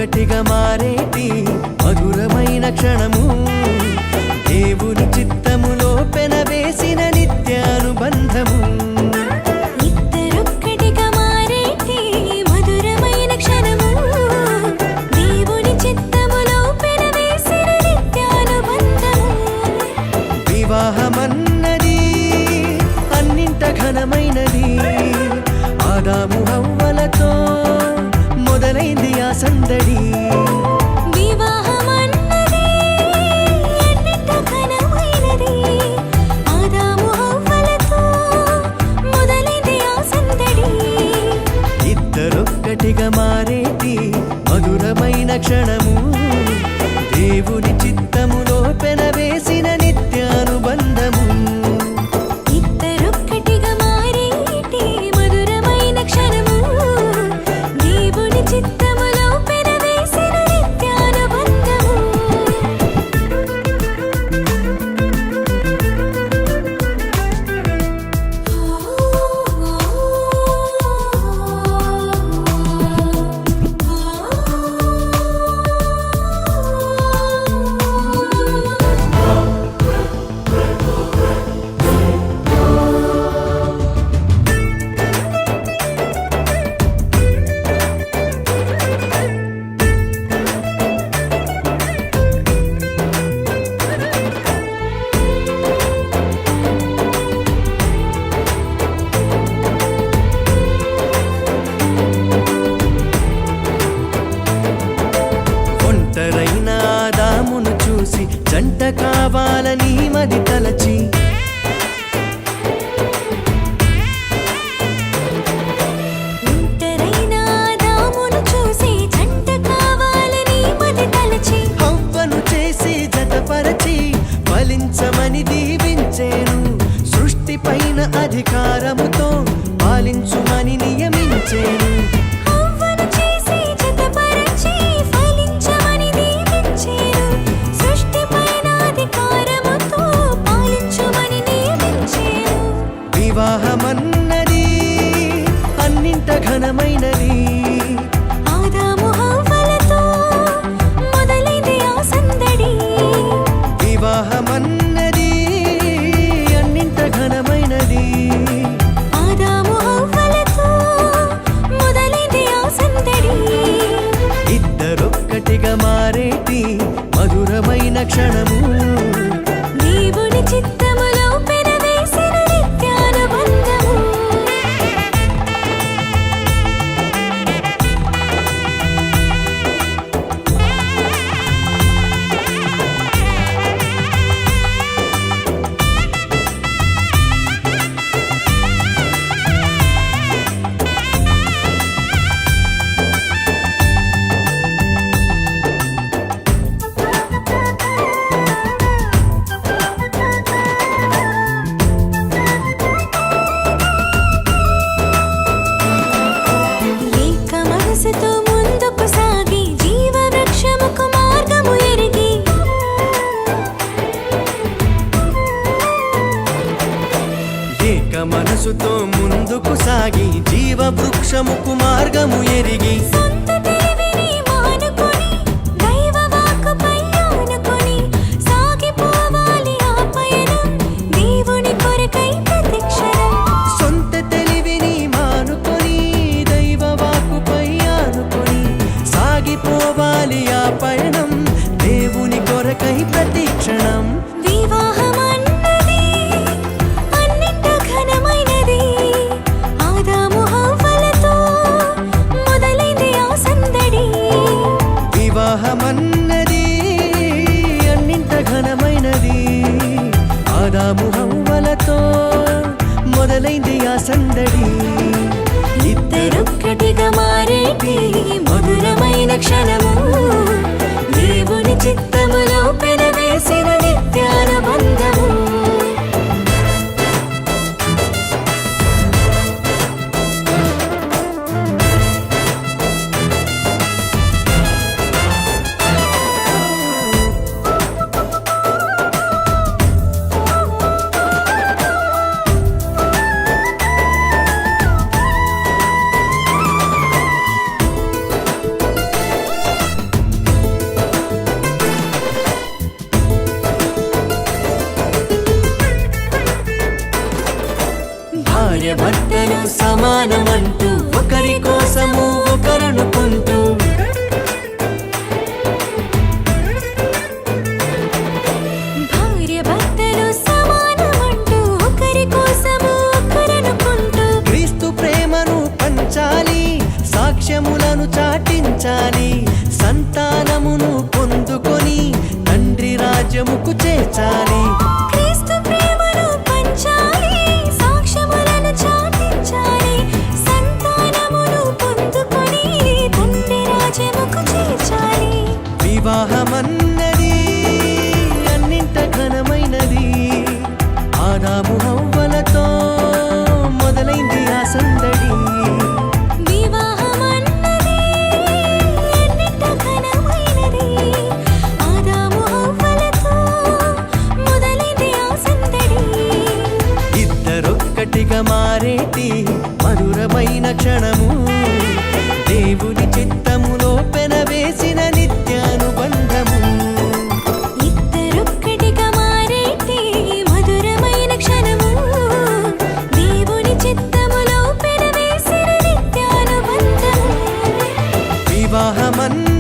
ఇద్దరొక్కటిగా మారేటి మధురమైన క్షణము దేవుని చిత్తములో పెనవేసిన నిత్యానుబంధము ఇద్దరొక్కటిగా మారేటి మధురమైన క్షణము దేవుని చిత్తములో పెనవేసిన నిత్యానుబంధము వివాహమన్నది అన్నింట ఘనమైనది ఆదాము హవ్వలతో మొదలైంది ఆ సందడి వివాహమన్నది అన్నింట ఘనమైనది ఆదాము హవ్వలతో మొదలైంది ఆ సందడి ఇద్దరొక్కటిగా మారేటి మధురమైన క్షణము దేవుని చిత్తములో పెనవేసిన నిత్యానుబంధము ఇద్దరొక్కటిగా మారేటి మధురమైన క్షణము దేవుని చిత్తములో పెనవేసిన నిత్యానుబంధము ఒంటరైన ఆదామును చూసి జంట కావాలని మది తలచి ఒంటరైన ఆదామును చూసి జంట కావాలని మది తలచి హవ్వను చేసి జతపరచి ఫలించమని దీవించేను సృష్టి పైన అధికారముతో పాలించుమని నియమించేను హవ్వను చేసి జతపరచి ఫలించమని దీవించేను సృష్టిపైన అధికారముతో పాలించుమని నియమించేను వివాహమన్నది అన్నింట ఘనమైనది ఆదాము హవ్వలతో మొదలైంది ఆ సందడి వివాహమన్నది అన్నింట ఘనమైనది ఆదాము హవ్వలతో మొదలైంది ఆ సందడి ఇద్దరొక్కటిగా మారేటి మధురమైన క్షణము దేవుని చిత్తములో పెనవేసిన నిత్యానుబంధము ఏక మనసుతో ముందుకు సాగి జీవవృక్షముకు మార్గము ఎరిగి ఏక మనసుతో ముందుకు సాగి జీవవృక్షముకు మార్గము ఎరిగి సొంత తెలివిని మానుకొని దైవ వాక్కుపై ఆనుకొని సాగిపోవాలి ఆ పయనం దేవుని కొరకై ప్రతిక్షణం సొంత తెలివిని మానుకొని దైవ వాక్కుపై ఆనుకొని సాగిపోవాలి ఆ పయనం దేవుని కొరకై ప్రతిక్షణం వివాహమన్నది అన్నింట ఘనమైనది ఆదాము హవ్వలతో మొదలైంది ఆ పంచాలి సాక్ష్యములను చాటించాలి సంతానమును పొందుకొని తండ్రి రాజ్యముకు చేర్చాలి క్రీస్తు ప్రేమను పంచాలి సాక్ష్యములను చాటించాలి సంతానమును పొందుకొని తండ్రి రాజ్యముకు చేర్చాలి వివాహమన్నది అన్నింట ఘనమైనది ఆదాము హవ్వలతో మొదలైంది ఆ సందడి వివాహమన్నది ఎన్నింట ఘనమైనది ఆదాము హవ్వలతో మొదలైంది ఆ సందడి ఇద్దరొక్కటిగా మారేటి మధురమైన క్షణము దేవుని చిత్తములో పెనవేసిన నిత్యానుబంధము ఇద్దరొక్కటిగా మారేటి మధురమైన క్షణము దేవుని చిత్తములో పెనవేసిన నిత్యానుబంధము వివాహమన్న